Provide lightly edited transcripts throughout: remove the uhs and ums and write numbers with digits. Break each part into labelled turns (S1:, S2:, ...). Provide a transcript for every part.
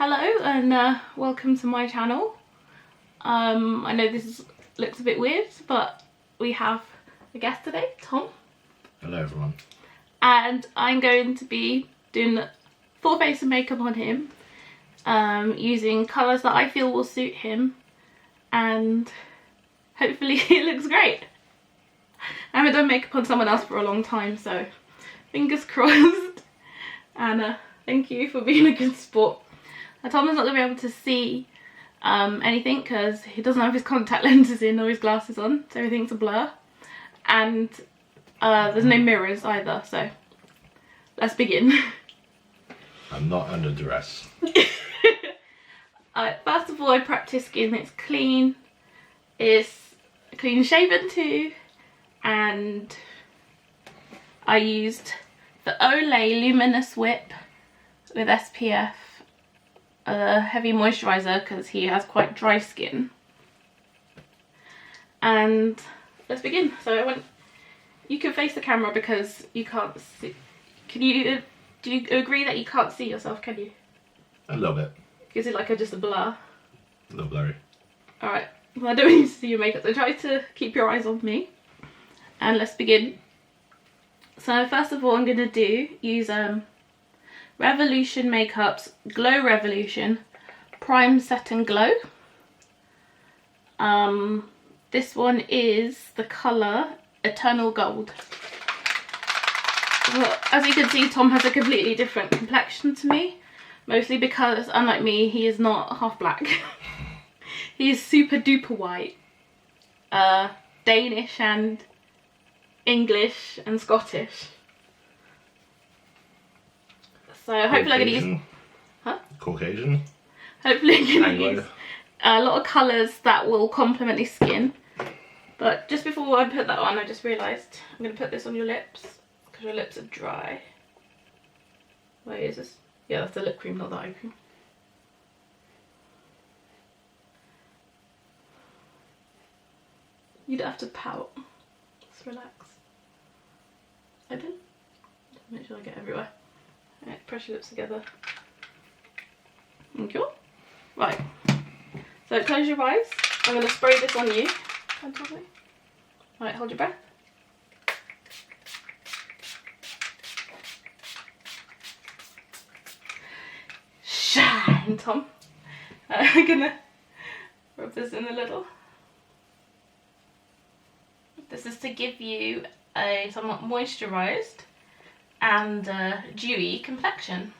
S1: Hello and welcome to my channel. I know looks a bit weird, but we have a guest today, Tom.
S2: Hello everyone.
S1: And I'm going to be doing the full face of makeup on him, using colours that I feel will suit him, and hopefully it looks great. I haven't done makeup on someone else for a long time, so fingers crossed. And thank you for being a good sport. Tom is not going to be able to see anything because he doesn't have his contact lenses in or his glasses on, so everything's a blur. And there's no mirrors either, so let's begin.
S2: I'm not under duress.
S1: First of all, I prep his skin. It's clean. It's clean shaven too. And I used the Olay Luminous Whip with SPF, a heavy moisturiser because he has quite dry skin. And let's begin. So you can face the camera because you can't see. Do you agree that you can't see yourself, can you?
S2: A little bit.
S1: Is it like just a blur?
S2: A little blurry.
S1: Alright, well I don't want you to see your makeup, so try to keep your eyes on me. And let's begin. So first of all, I'm going to use Revolution Makeup's Glow Revolution Prime Set and Glow. This one is the colour Eternal Gold. Well, as you can see, Tom has a completely different complexion to me, mostly because, unlike me, he is not half black. He is super duper white, Danish and English and Scottish. So hopefully I'm going to use... Huh?
S2: Caucasian?
S1: Hopefully I'm going to
S2: Anglo.
S1: use a lot of colours that will complement his skin. But just before I put that on, I just realised I'm going to put this on your lips because your lips are dry. Wait, is this? Yeah, that's the lip cream, not the eye cream. You don't have to pout. Just relax. Open. Make sure I get everywhere. Alright, press your lips together. Okay. Right. So close your eyes. I'm going to spray this on you. Right, hold your breath. Shine, Tom. I'm going to rub this in a little. This is to give you a somewhat moisturised and dewy complexion.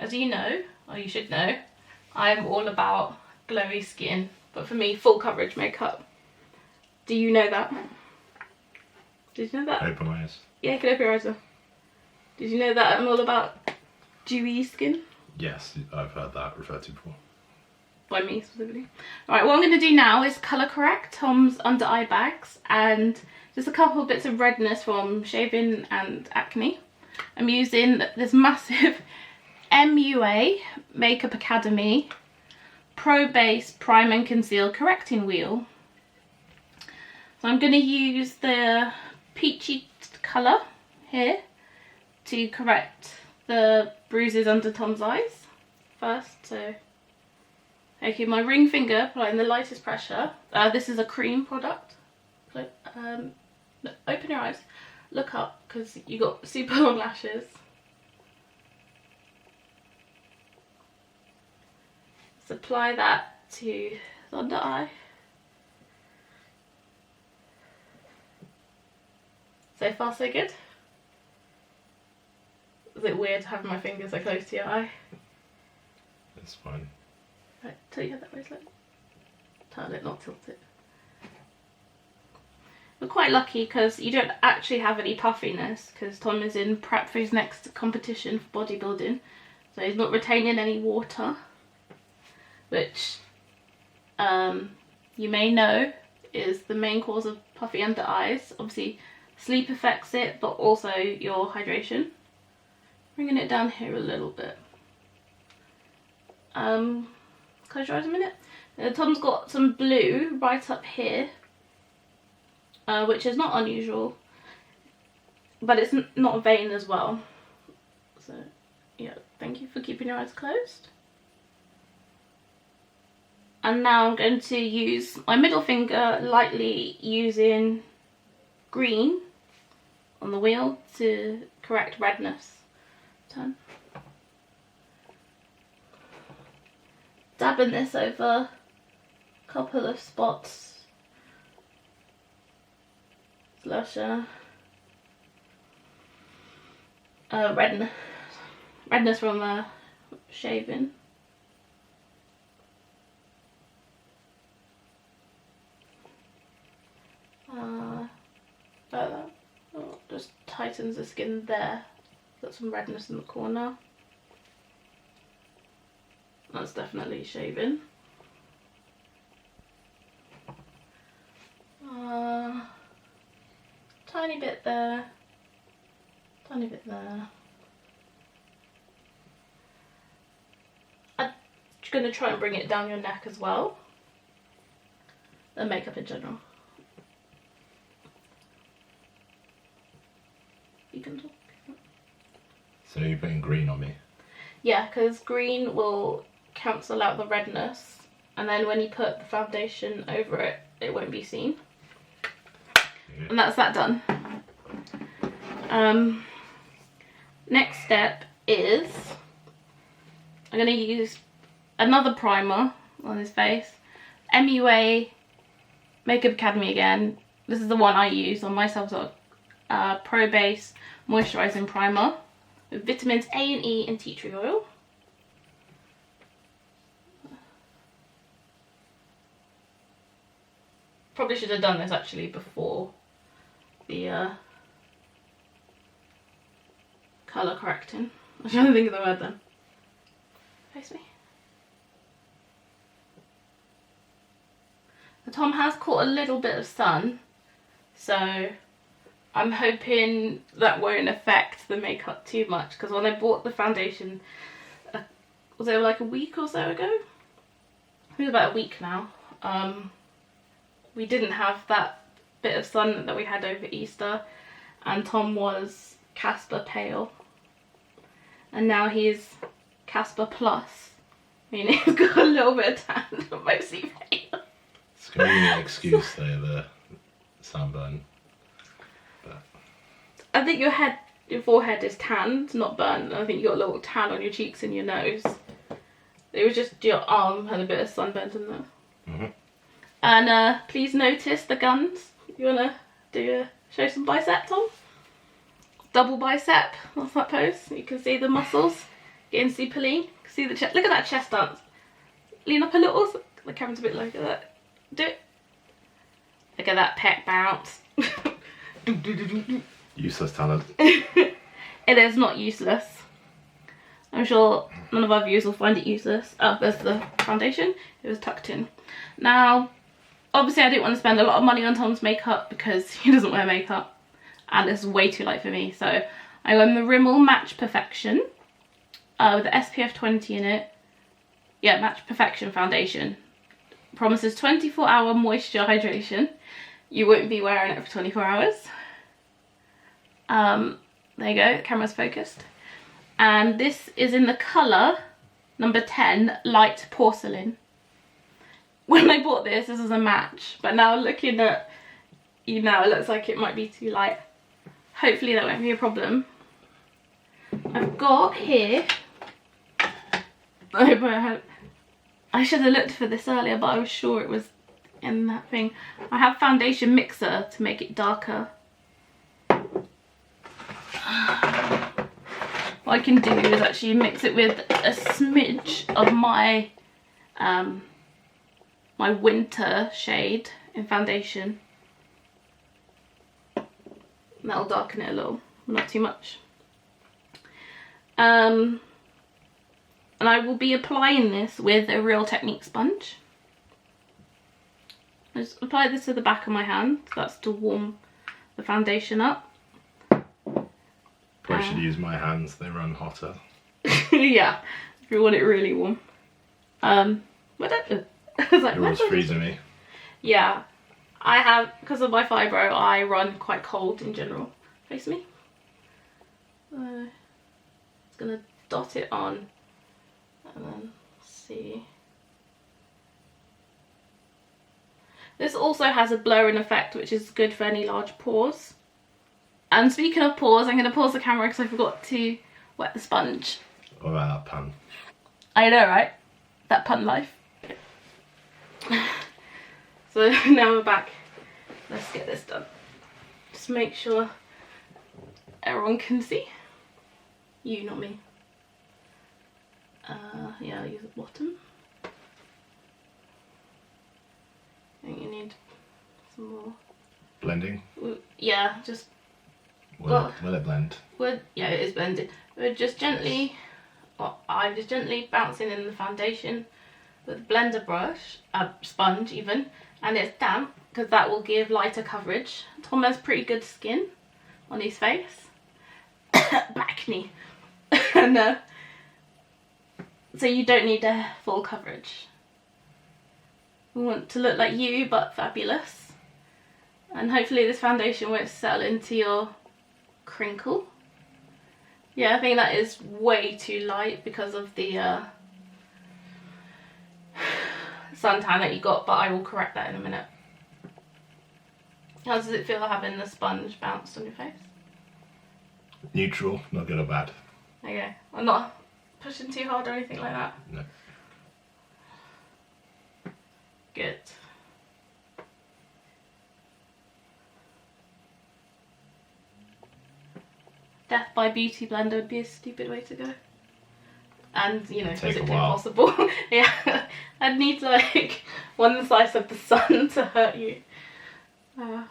S1: As you know, or you should know, I'm all about glowy skin, but for me, full coverage makeup. Do you know that? Did you know that?
S2: Open my eyes.
S1: Yeah, you can open your eyes. Did you know that I'm all about dewy skin?
S2: Yes, I've heard that referred to before.
S1: By me specifically. Alright, what I'm going to do now is colour correct Tom's under eye bags and just a couple of bits of redness from shaving and acne. I'm using this massive MUA Makeup Academy Pro Base Prime and Conceal Correcting Wheel. So I'm going to use the peachy colour here to correct the bruises under Tom's eyes first. So okay, my ring finger, applying the lightest pressure. This is a cream product. So, open your eyes, look up, because you got super long lashes. Let's apply that to the under eye. So far, so good. Is it weird having my fingers so close to your eye?
S2: It's fine.
S1: Right, tilt your head that way slightly. Turn it, not tilt it. We're quite lucky because you don't actually have any puffiness because Tom is in prep for his next competition for bodybuilding. So he's not retaining any water, which you may know is the main cause of puffy under eyes. Obviously sleep affects it, but also your hydration. Bringing it down here a little bit. Close your eyes a minute. Tom's got some blue right up here, which is not unusual, but it's not a vein as well. So Yeah, thank you for keeping your eyes closed. And now I'm going to use my middle finger lightly using green on the wheel to correct redness. Turn. Dabbing this over a couple of spots. Slash redness from shaving. Like that. Oh, just tightens the skin there. Got some redness in the corner. That's definitely shaving. Tiny bit there. Tiny bit there. I'm just going to try and bring it down your neck as well. And makeup in general. You can talk.
S2: So you're putting green on me?
S1: Yeah, because green will cancel out the redness, and then when you put the foundation over it, it won't be seen.
S2: Yeah.
S1: And that's that done. Next step is I'm going to use another primer on his face. MUA Makeup Academy again. This is the one I use on myself. So Pro Base Moisturising Primer with vitamins A and E and tea tree oil. Probably should have done this actually before the colour correcting. I'm trying to think of the word then. Face me. The Tom has caught a little bit of sun, so I'm hoping that won't affect the makeup too much, because when I bought the foundation, was it like a week or so ago? I think it's about a week now. We didn't have that bit of sun that we had over Easter, and Tom was Casper pale, and now he's Casper plus, meaning he's got a little bit of tan, but mostly pale.
S2: It's going to be an excuse though, the sunburn. But
S1: I think your forehead is tanned, not burnt. I think you got a little tan on your cheeks and your nose. It was just your arm had a bit of sunburn in there.
S2: Mm-hmm.
S1: And please notice the guns. You wanna show some bicep, Tom? Double bicep. What's that pose? You can see the muscles getting super lean. See the chest. Look at that chest dance. Lean up a little. The camera's a bit low. Look at that. Do it. Look at that pec bounce.
S2: useless talent.
S1: It is not useless. I'm sure none of our viewers will find it useless. Oh, there's the foundation. It was tucked in. Now, obviously I didn't want to spend a lot of money on Tom's makeup because he doesn't wear makeup. And it's way too light for me. So I went the Rimmel Match Perfection with the SPF 20 in it. Yeah, Match Perfection foundation. Promises 24-hour moisture hydration. You won't be wearing it for 24 hours. There you go, the camera's focused. And this is in the colour number 10, Light Porcelain. When I bought this was a match, but now looking at you now, it looks like it might be too light. Hopefully that won't be a problem. I've got here, I should have looked for this earlier, but I was sure it was in that thing. I have foundation mixer to make it darker. What I can do is actually mix it with a smidge of my my winter shade in foundation. And that'll darken it a little, not too much. And I will be applying this with a Real Technique sponge. I just apply this to the back of my hand. That's to warm the foundation up.
S2: Probably should use my hands, they run hotter.
S1: Yeah, if you want it really warm. What I was like,
S2: It was freezing me.
S1: Yeah, I have, because of my fibro, I run quite cold in general. Face me. It's gonna dot it on and then see. This also has a blurring effect, which is good for any large pores. And speaking of pores, I'm going to pause the camera because I forgot to wet the sponge.
S2: What about that pun?
S1: I know, right? That pun life. So now we're back. Let's get this done. Just make sure everyone can see. You, not me. Yeah, I'll use the bottom. I think you need some more.
S2: Blending?
S1: Yeah, just...
S2: Will it blend?
S1: Yeah, it is blended. We're just gently... Well, I'm just gently bouncing in the foundation with a blender brush, a sponge even, and it's damp because that will give lighter coverage. Tom has pretty good skin on his face. Acne. And so you don't need a full coverage. We want to look like you, but fabulous. And hopefully this foundation won't settle into your crinkle. Yeah, I think that is way too light because of the suntan that you got, but I will correct that in a minute. How does it feel having the sponge bounced on your face?
S2: Neutral, not good or bad.
S1: Okay, I'm not pushing too hard or anything like that?
S2: No.
S1: Good. Death by beauty blender would be a stupid way to go. And, you know, physically impossible. Yeah, I'd need like one slice of the sun to hurt you. There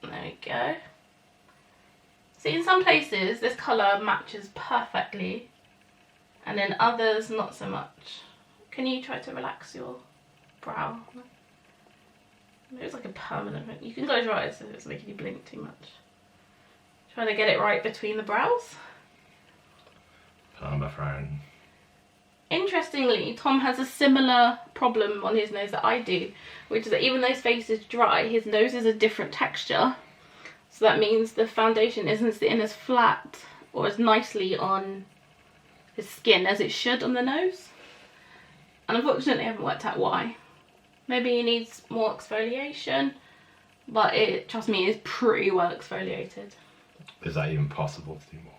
S1: we go. See, in some places this colour matches perfectly, and in others not so much. Can you try to relax your brow? It's like a permanent thing. You can close your eyes if it's making you blink too much. Trying to get it right between the brows.
S2: Perma-frown.
S1: Interestingly, Tom has a similar problem on his nose that I do, which is that even though his face is dry, his nose is a different texture. So that means the foundation isn't sitting as flat or as nicely on his skin as it should on the nose. And unfortunately I haven't worked out why. Maybe he needs more exfoliation, but it, trust me, is pretty well exfoliated.
S2: Is that even possible to do more?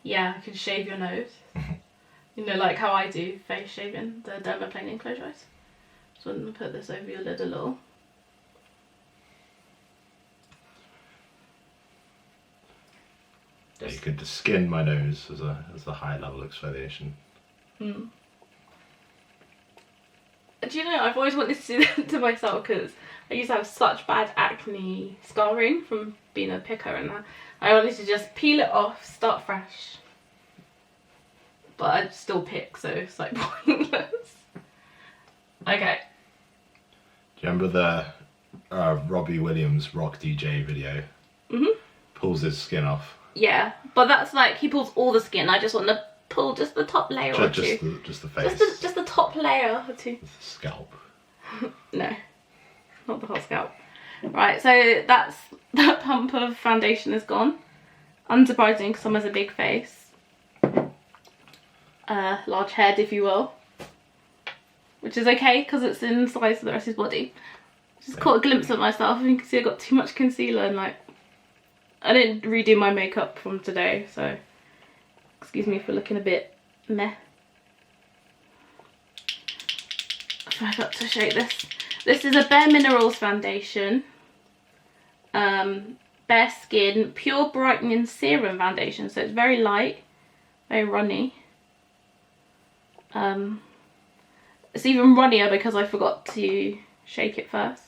S1: Yeah, I can shave your nose. You know, like how I do face shaving, the dermaplaning, close your eyes. So I'm going to put this over your lid a little.
S2: You could just skin my nose as a high level exfoliation.
S1: Mm. Do you know, I've always wanted to do that to myself because I used to have such bad acne scarring from being a picker and that. I wanted to just peel it off, start fresh. But I'd still pick, so it's like pointless. Okay.
S2: Do you remember the Robbie Williams Rock DJ video?
S1: Mhm.
S2: Pulls his skin off.
S1: Yeah, but that's like, he pulls all the skin. I just want to pull just the top layer or two.
S2: Just the face.
S1: Just the top layer or two.
S2: The scalp.
S1: No, not the whole scalp. Right, so that pump of foundation is gone. Unsurprising because Tom has a big face. Large head, if you will. Which is okay because it's in the size of the rest of his body. Just caught a glimpse of myself and you can see I got too much concealer and like, I didn't redo my makeup from today, so excuse me for looking a bit meh. I forgot to shake this. This is a Bare Minerals foundation. Bare Skin Pure Brightening Serum foundation. So it's very light, very runny. It's even runnier because I forgot to shake it first.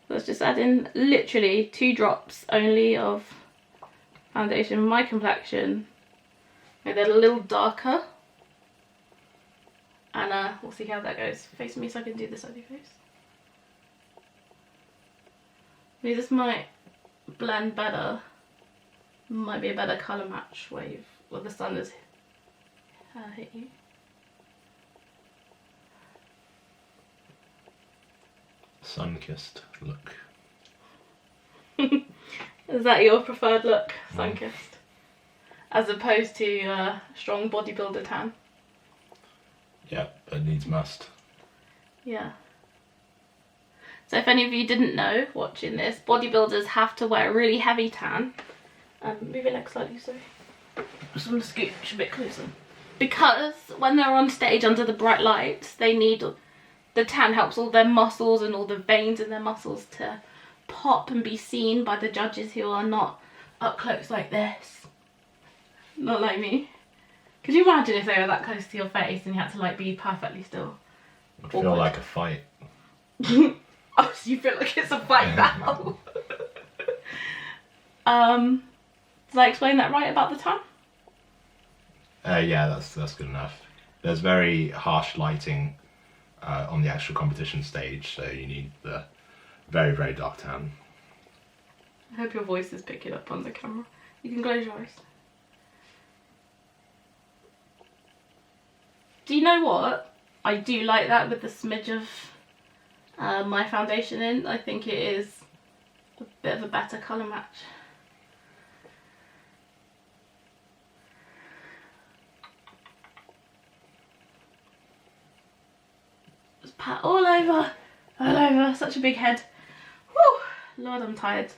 S1: So let's just add in literally 2 drops only of foundation. My complexion, make that a little darker. And we'll see how that goes. Face me so I can do this on your face. Maybe this might blend better. Might be a better colour match where the sun has hit you.
S2: Sun-kissed look.
S1: Is that your preferred look? Sun-kissed. as opposed to strong bodybuilder tan.
S2: Yeah, but needs must.
S1: Yeah. So if any of you didn't know watching this, bodybuilders have to wear a really heavy tan. Move your leg slightly, sorry. Just want to scooch a bit closer. Because when they're on stage under the bright lights, they need, the tan helps all their muscles and all the veins in their muscles to pop and be seen by the judges who are not up close like this. Not like me. Could you imagine if they were that close to your face and you had to like be perfectly still?
S2: I feel like a fight.
S1: Oh, so you feel like it's a fight now? Did I explain that right about the tan?
S2: Yeah, that's good enough. There's very harsh lighting on the actual competition stage, so you need the very, very dark tan.
S1: I hope your voice is picking up on the camera. You can close your eyes. Do you know what? I do like that with the smidge of my foundation in. I think it is a bit of a better colour match. Just pat all over, such a big head. Whew, Lord, I'm tired.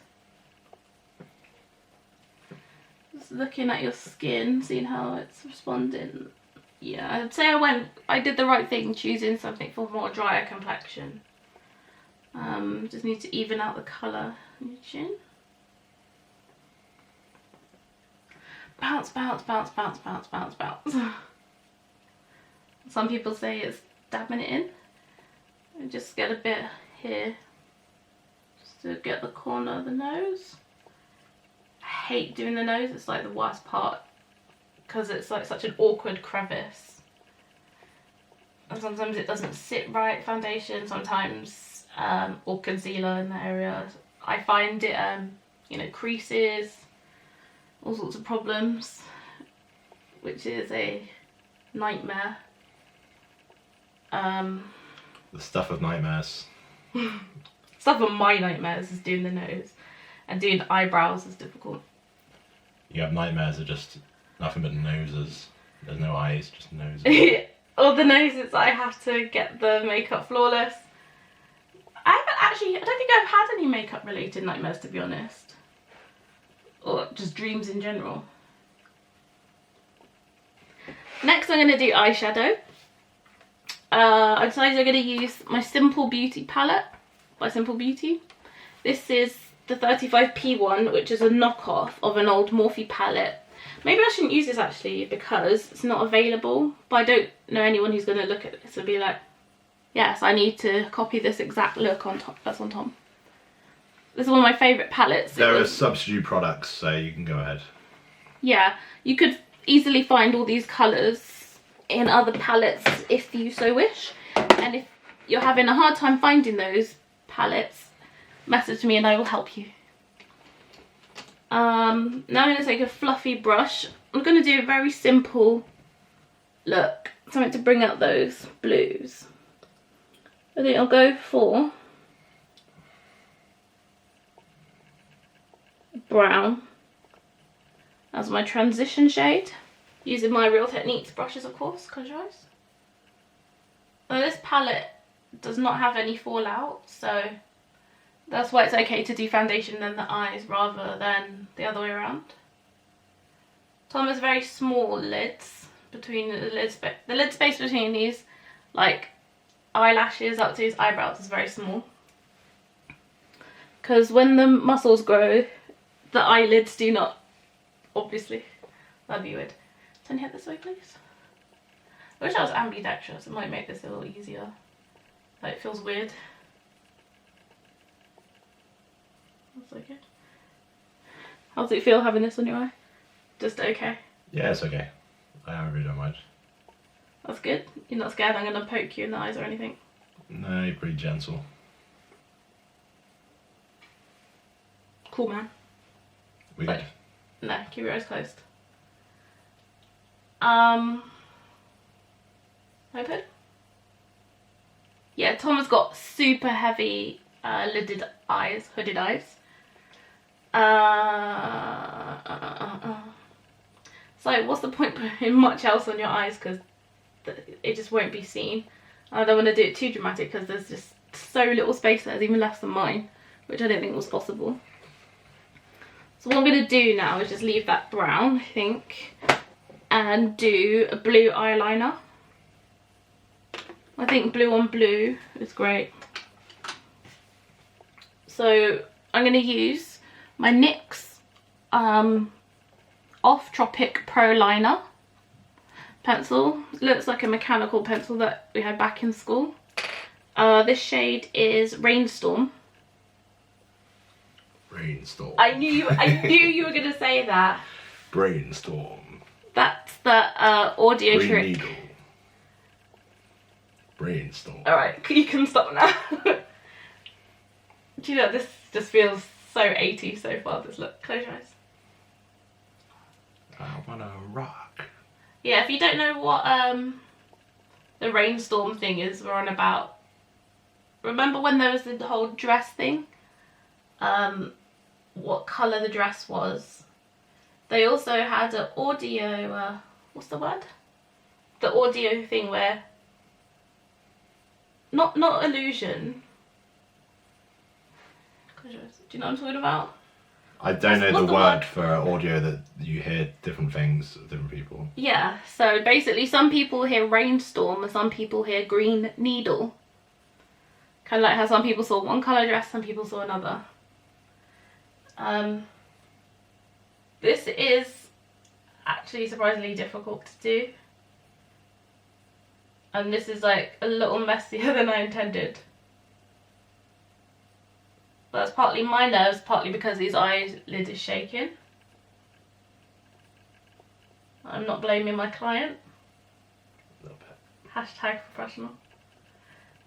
S1: Just looking at your skin, seeing how it's responding. Yeah, I'd say I did the right thing choosing something for more drier complexion. Just need to even out the colour in your chin. Bounce, bounce, bounce, bounce, bounce, bounce, bounce. Some people say it's dabbing it in. And just get a bit here, just to get the corner of the nose. I hate doing the nose, it's like the worst part, because it's like such an awkward crevice. And sometimes it doesn't sit right, foundation, sometimes, or concealer in the area. I find it, you know, creases, all sorts of problems, which is a nightmare.
S2: The stuff of nightmares.
S1: Stuff of my nightmares is doing the nose, and doing eyebrows is difficult.
S2: You have nightmares are just nothing but noses. There's no eyes, just noses.
S1: All the noses, I have to get the makeup flawless. I don't think I've had any makeup related nightmares, to be honest. Or just dreams in general. Next I'm going to do eyeshadow. I decided I'm going to use my Simple Beauty palette by Simple Beauty. This is the 35p one, which is a knockoff of an old Morphe palette. Maybe I shouldn't use this actually because it's not available, but I don't know anyone who's going to look at this and be like, yes, I need to copy this exact look on top. That's on Tom. This is one of my favourite palettes.
S2: There are substitute products, so you can go ahead.
S1: Yeah, you could easily find all these colours in other palettes if you so wish, and if you're having a hard time finding those palettes, message me and I will help you. Now I'm going to take a fluffy brush. I'm going to do a very simple look, something to bring out those blues. I think I'll go for brown as my transition shade. Using my Real Techniques brushes, of course. Close your eyes. Now this palette does not have any fallout, so that's why it's okay to do foundation in the eyes rather than the other way around. Tom has very small lids between the lid space between these, like eyelashes up to his eyebrows, is very small. Because when the muscles grow, the eyelids do not, obviously. That'd be weird. Turn your head this way, please. I wish I was ambidextrous. It might make this a little easier. Like, it feels weird. That's okay. How does it feel having this on your eye? Just okay?
S2: Yeah, it's okay. I really don't mind.
S1: That's good. You're not scared I'm going to poke you in the eyes or anything?
S2: No, you're pretty gentle.
S1: Cool, man.
S2: We good?
S1: No, keep your eyes closed. Open? Yeah, Tom has got super heavy lidded eyes, hooded eyes. It's like, what's the point putting much else on your eyes, because it just won't be seen. I don't want to do it too dramatic because there's just so little space there, even less than mine, which I didn't think was possible. So what I'm going to do now is just leave that brown, I think, and do a blue eyeliner. I think blue on blue is great. So I'm going to use my NYX Off Tropic Pro Liner pencil. It looks like a mechanical pencil that we had back in school. This shade is Rainstorm.
S2: Brainstorm.
S1: I knew you were going to say that.
S2: Brainstorm.
S1: That's the audio
S2: Green
S1: trick.
S2: needle. Brainstorm.
S1: Alright, you can stop now. Do you know, this just feels so 80s so far, this look. Close your eyes.
S2: I wanna rock.
S1: Yeah, if you don't know what the Rainstorm thing is we're on about, remember when there was the whole dress thing? What colour the dress was. They also had an audio, what's the word? The audio thing where, not illusion. Do you know what I'm talking about?
S2: I don't know
S1: What's
S2: the
S1: the
S2: word
S1: word?
S2: for audio that you hear different things of different people.
S1: Yeah, so basically some people hear Rainstorm and some people hear Green Needle. Kind of like how some people saw one colour dress, some people saw another. This is actually surprisingly difficult to do. And this is like a little messier than I intended. But that's partly my nerves, partly because his eyelid is shaking. I'm not blaming my client.
S2: A little bit.
S1: Hashtag professional.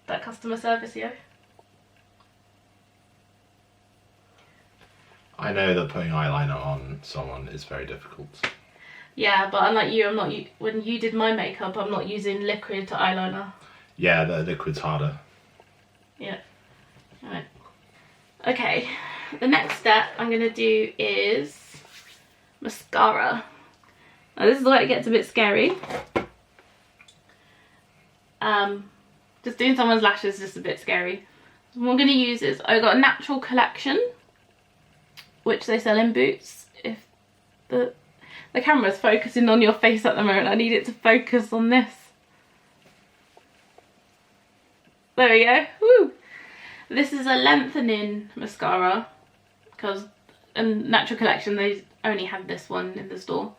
S1: That customer service, yo.
S2: I know that putting eyeliner on someone is very difficult.
S1: Yeah, but unlike you, I'm not. When you did my makeup, I'm not using liquid to eyeliner.
S2: Yeah, the liquid's harder.
S1: Yeah. Alright. Okay. The next step I'm gonna do is mascara. Now this is where it gets a bit scary. Just doing someone's lashes is just a bit scary. So what I'm gonna use is I got a Natural Collection, which they sell in Boots. If the camera's focusing on your face at the moment, I need it to focus on this. There we go. Woo! This is a lengthening mascara because in Natural Collection they only had this one in the store.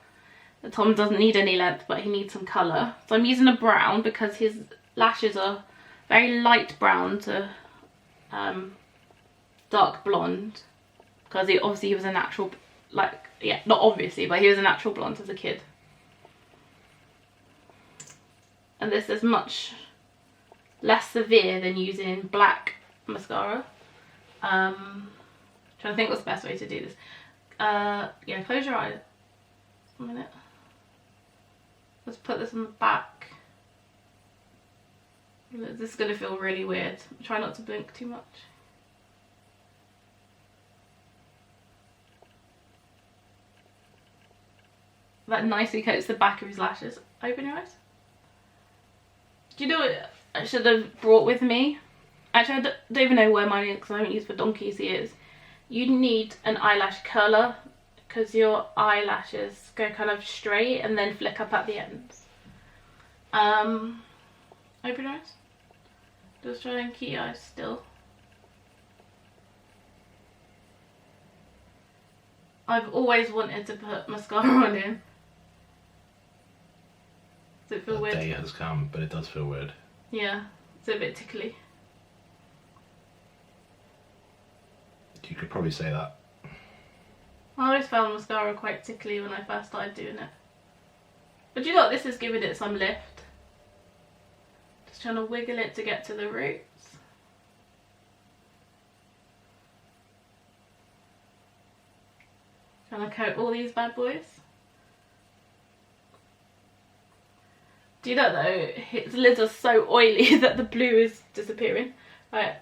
S1: Tom doesn't need any length, but he needs some colour. So I'm using a brown because his lashes are very light brown to dark blonde. Because obviously he was a natural, yeah, not obviously, but he was a natural blonde as a kid. And this is much less severe than using black mascara. Trying to think what's the best way to do this. Yeah, close your eyes a minute. Let's put this on the back. This is going to feel really weird. Try not to blink too much. That nicely coats the back of his lashes. Open your eyes. Do you know what I should have brought with me? Actually, I don't even know where mine is because I haven't used for donkey's ears. You need an eyelash curler because your eyelashes go kind of straight and then flick up at the ends. Open your eyes. Just try and keep your eyes still. I've always wanted to put mascara on him. Does it feel weird?
S2: The day has come, but it does feel weird.
S1: Yeah, it's a bit tickly.
S2: You could probably say that.
S1: I always found mascara quite tickly when I first started doing it. But you know what, this is giving it some lift. Just trying to wiggle it to get to the roots. Trying to coat all these bad boys. Do you know though, his lids are so oily that the blue is disappearing. Right.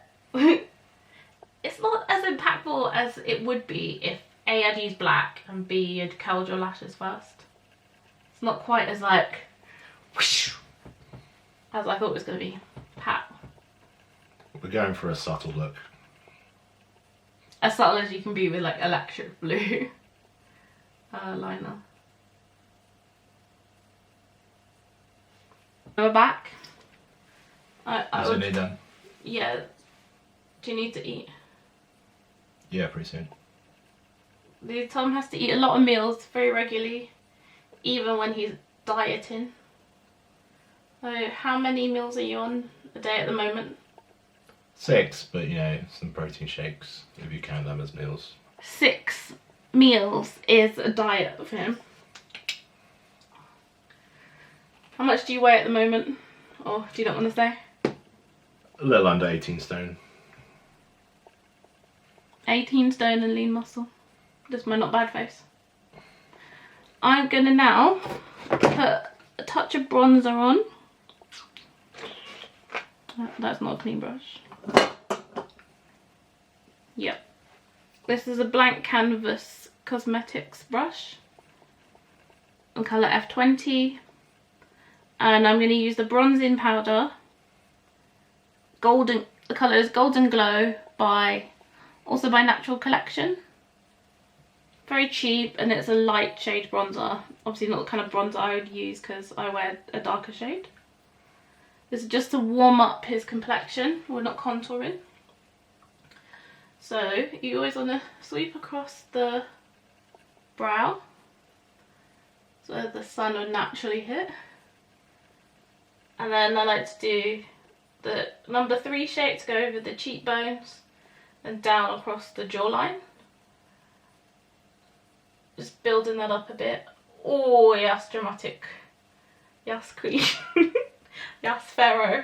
S1: It's not as impactful as it would be if A, I'd used black and B, you'd curled your lashes first. It's not quite as like whoosh, as I thought it was going to be. Pat.
S2: We're going for a subtle look.
S1: As subtle as you can be with like electric blue liner. We're back.
S2: Is it near done?
S1: Yeah. Do you need to eat?
S2: Yeah, pretty soon.
S1: Tom has to eat a lot of meals very regularly, even when he's dieting. So how many meals are you on a day at the moment?
S2: 6, but you know, some protein shakes, if you count them as meals.
S1: 6 meals is a diet for him. How much do you weigh at the moment? Or do you not want to say?
S2: A little under 18 stone.
S1: 18 stone and lean muscle. Just my not bad face. I'm gonna now put a touch of bronzer on. That's not a clean brush. Yep. This is a blank canvas cosmetics brush in colour F20. And I'm going to use the bronzing powder. The colour is Golden Glow also by Natural Collection. Very cheap, and it's a light shade bronzer. Obviously not the kind of bronzer I would use because I wear a darker shade. This is just to warm up his complexion. We're not contouring. So you always want to sweep across the brow so the sun would naturally hit. And then I like to do the number 3 shape to go over the cheekbones and down across the jawline. Just building that up a bit. Oh yes, dramatic. Yes, queen. Yes, pharaoh.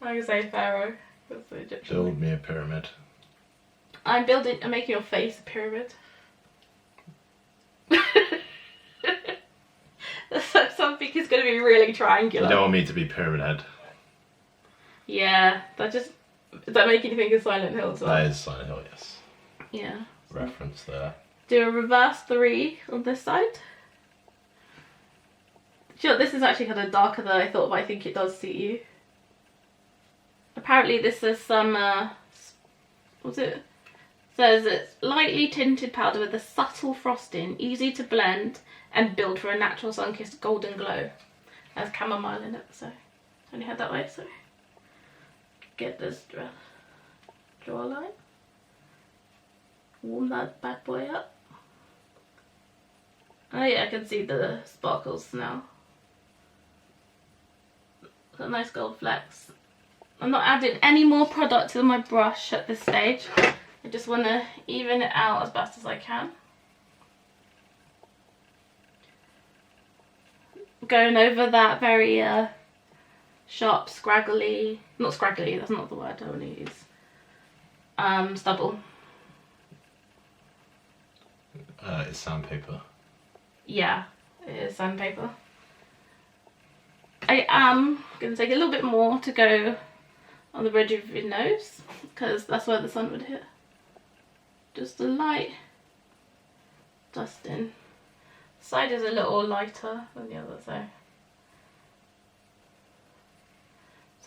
S1: I can say pharaoh. That's the Egyptian.
S2: Build me a pyramid.
S1: I'm making your face a pyramid. So something is going to be really triangular.
S2: You don't want me to be pyramid head.
S1: Yeah, does that make you think of Silent Hill as well?
S2: That is Silent Hill, yes.
S1: Yeah.
S2: Reference there.
S1: Do a reverse 3 on this side. Sure, this is actually kind of darker than I thought, but I think it does suit you. Apparently this is some, what's it? Says it's lightly tinted powder with a subtle frosting, easy to blend and build for a natural sun-kissed golden glow. There's chamomile in it, so only head that way, so get this jawline. Warm that bad boy up. Oh yeah, I can see the sparkles now. Got a nice gold flecks. I'm not adding any more product to my brush at this stage. I just want to even it out as best as I can. Going over that very sharp, scraggly, not scraggly, that's not the word I want to use, stubble.
S2: It's sandpaper.
S1: Yeah, it is sandpaper. I am going to take a little bit more to go on the bridge of your nose, because that's where the sun would hit. Just a light dusting. The side is a little lighter than the other, so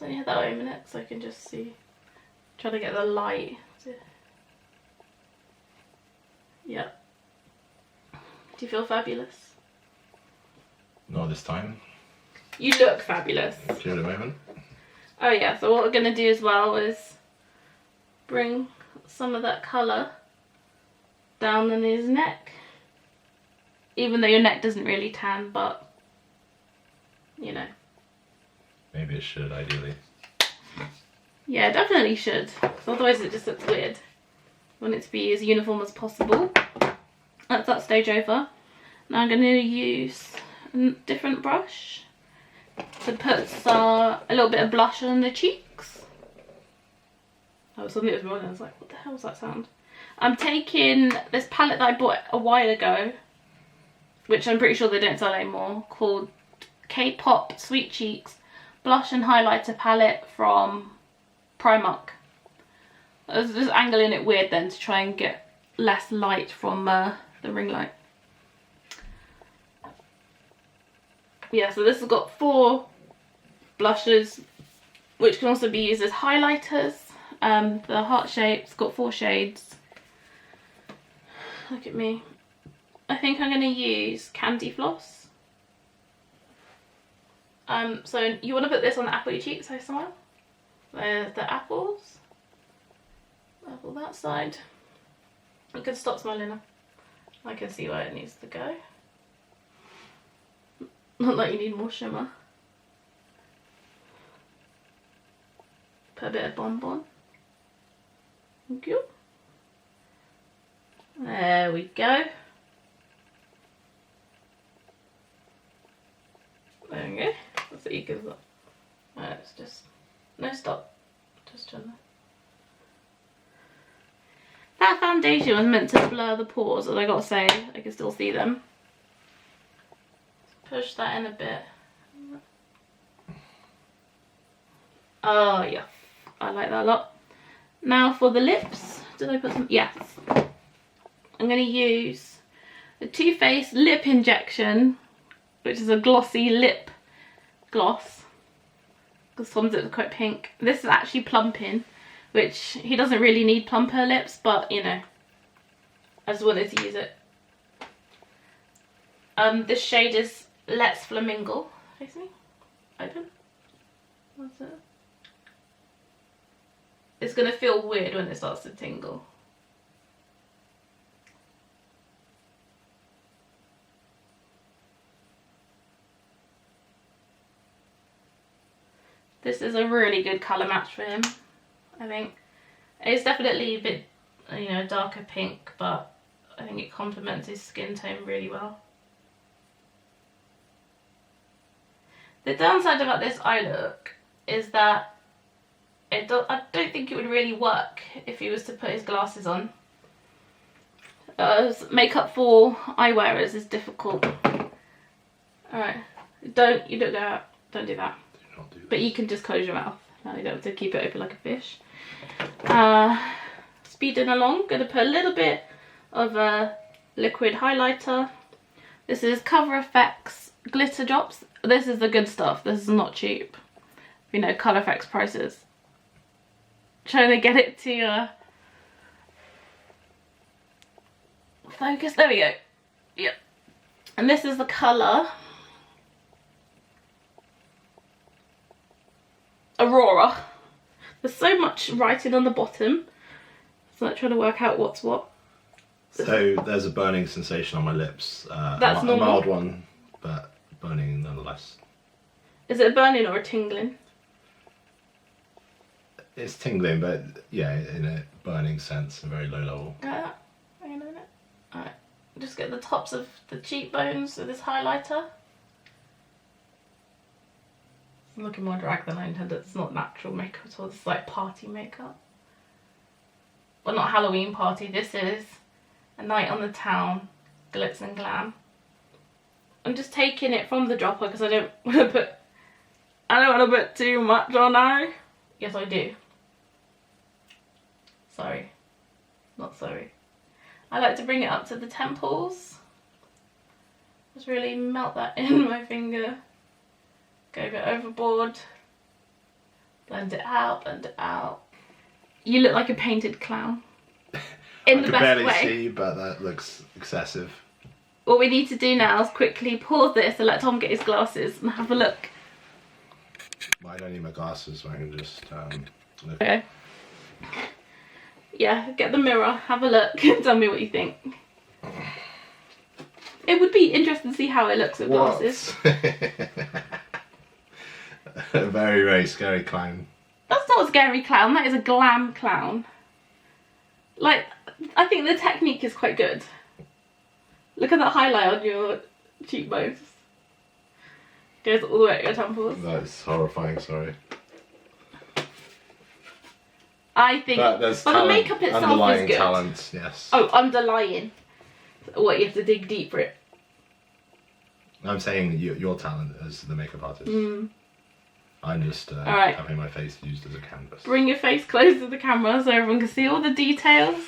S1: only head that way a minute so I can just see. Try to get the light. Yeah. Do you feel fabulous?
S2: Not this time.
S1: You look fabulous.
S2: Do you at the moment?
S1: Oh yeah, so what we're going to do as well is bring some of that colour down on his neck. Even though your neck doesn't really tan, but you know.
S2: Maybe it should, ideally.
S1: Yeah, definitely should. Otherwise it just looks weird. I want it to be as uniform as possible. That's that stage over. Now I'm going to use a different brush to put a little bit of blush on the cheeks. Oh, suddenly it was rolling. I was like, what the hell was that sound? I'm taking this palette that I bought a while ago, which I'm pretty sure they don't sell anymore, called K-Pop Sweet Cheeks Blush and Highlighter Palette from Primark. I was just angling it weird then to try and get less light from the ring light. yeah, so this has got 4 blushes, which can also be used as highlighters. The heart shape's got 4 shades. Look at me. I think I'm going to use Candy Floss. So you want to put this on the apple of your cheek, so smile. There's the apples. Apple that side. You can stop smiling now. I can see where it needs to go. Not like you need more shimmer. Put a bit of bonbon. Thank you. There we go. There we go. That's what you can look. It's just no stop. Just turn that. That foundation was meant to blur the pores, and I gotta say, I can still see them. Push that in a bit. Oh yeah, I like that a lot. Now for the lips, did I put some? Yes. I'm going to use the Too Faced Lip Injection, which is a glossy lip gloss, because Tom's lips are quite pink. This is actually plumping, which he doesn't really need plumper lips, but you know, I just wanted to use it. This shade is Let's Flamingo. Face me. Open. What's it? It's going to feel weird when it starts to tingle. This is a really good colour match for him, I think. It's definitely a bit, you know, darker pink, but I think it complements his skin tone really well. The downside about this eye look is that I don't think it would really work if he was to put his glasses on. Makeup for eye wearers is difficult. Alright, don't go out, don't do that. But you can just close your mouth. Now you don't have to keep it open like a fish. Speeding along, gonna put a little bit of a liquid highlighter. This is Cover FX Glitter Drops. This is the good stuff. This is not cheap. You know, Colour FX prices. Trying to get it to focus. There we go. Yep. And this is the colour Aurora. There's so much writing on the bottom, so I'm trying to work out what's what.
S2: So there's a burning sensation on my lips.
S1: That's
S2: a
S1: normal.
S2: mild one, but burning nonetheless.
S1: Is it a burning or a tingling?
S2: It's tingling, but yeah, in a burning sense, a very low level.
S1: Hang on a minute. Alright, just get the tops of the cheekbones with this highlighter. It's looking more drag than I intended. It's not natural makeup at all. It's like party makeup. Well, not Halloween party. This is a night on the town, glitz and glam. I'm just taking it from the dropper because I don't want to put too much on now. Yes, I do. Sorry. Not sorry. I like to bring it up to the temples. Just really melt that in my finger. Go a bit overboard. Blend it out, blend it out. You look like a painted clown. In the best way. I can barely see, but that looks excessive. What we need to do now is quickly pause this and let Tom get his glasses and have a look.
S2: I don't need my glasses, so I can just look.
S1: Okay. Yeah, get the mirror, have a look, and tell me what you think. It would be interesting to see how it looks with glasses.
S2: A very, very scary clown.
S1: That's not a scary clown, that is a glam clown. Like, I think the technique is quite good. Look at that highlight on your cheekbones. Goes all the way to your temples.
S2: That's horrifying, sorry.
S1: I think,
S2: but there's
S1: the makeup itself
S2: underlying
S1: is good.
S2: Talent, yes.
S1: Oh, underlying. What, you have to dig deep for it?
S2: I'm saying your talent as the makeup artist. I'm just having my face used as a canvas.
S1: Bring your face close to the camera so everyone can see all the details.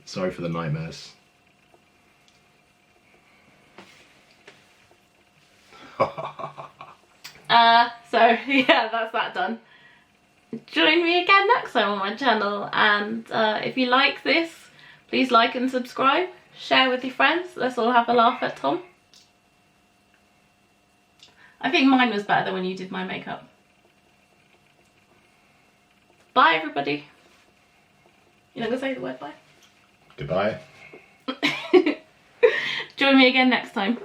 S2: Sorry for the nightmares.
S1: So yeah, that's that done. Join me again next time on my channel, and if you like this, please like and subscribe, share with your friends. Let's all have a laugh at Tom. I think mine was better than when you did my makeup. Bye everybody. You're not gonna say the word bye?
S2: Goodbye.
S1: Join me again next time.